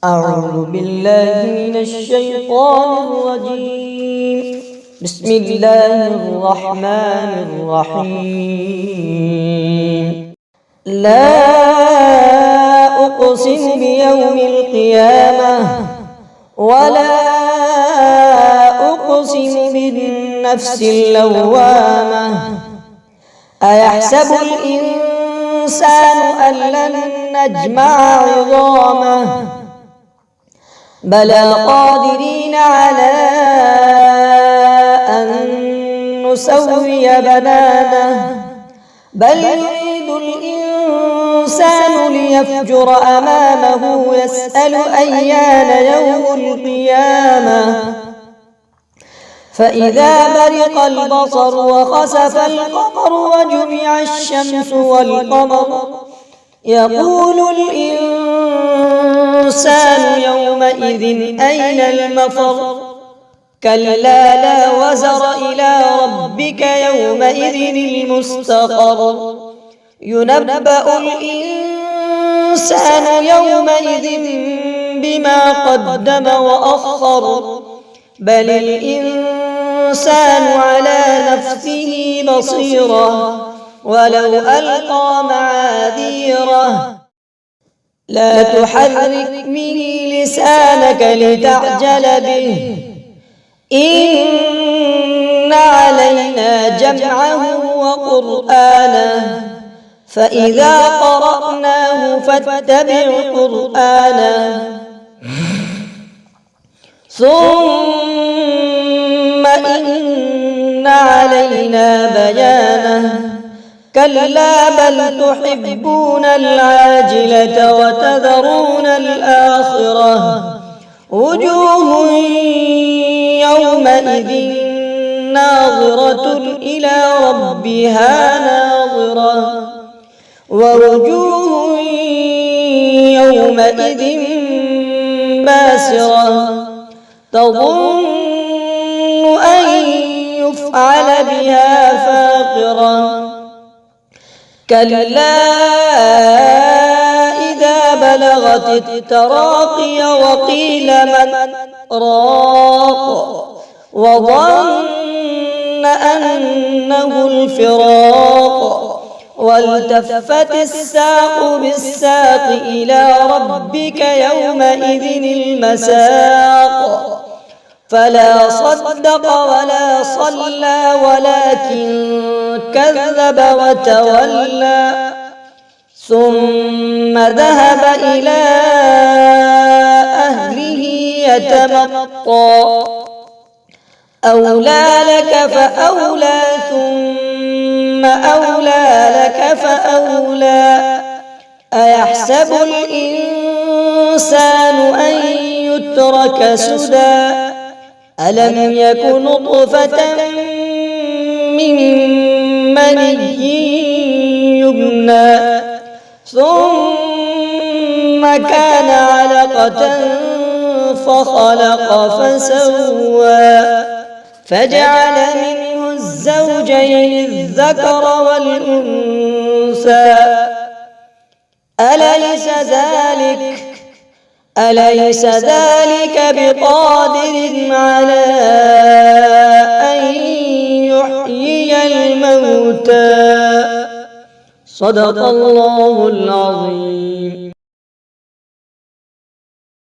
أعوذ بالله من الشيطان الرجيم. بسم الله الرحمن الرحيم. لا أقسم بيوم القيامة ولا أقسم بالنفس اللوامة. أيحسب الإنسان أن لن نجمع عظامه بلى قادرين على أن نسوي بنانه بل يريد الإنسان ليفجر أمامه يسأل أيان يوم القيامة فإذا برق البصر وخسف القمر وجمع الشمس والقمر يقول الإنسان يومئذ أين المفر كلا لا وزر إلى ربك يومئذ المستقر ينبأ الإنسان يومئذ بما قدم وأخر بل الإنسان على نفسه بصيرة ولو ألقى معاذيره لا تحرك به لسانك لتعجل به إن علينا جمعه وقرآنه فإذا قرأناه فاتبع قرآنه ثم إن علينا بيانه كلا بل تحبون العاجلة وتذرون الآخرة وجوه يومئذ ناظرة إلى ربها ناظرة ووجوه يومئذ باسرة تظن أن يفعل بها فاقرة كلا إذا بلغت التراقي وقيل من راق وظن أنه الفراق والتفت الساق بالساق إلى ربك يومئذ المساق فلا صدق ولا صلى ولكن كذب وتولى ثم ذهب إلى أهله يتمطى أولى لك فأولى ثم أولى لك فأولى أيحسب الإنسان أن يترك سدى ألم يك نطفة من مني يمنى ثم كان علقة فخلق فسوى فجعل منه الزوجين الذكر والأنثى أليس ذلك بقادر على أن يحيي الموتى صدق الله العظيم.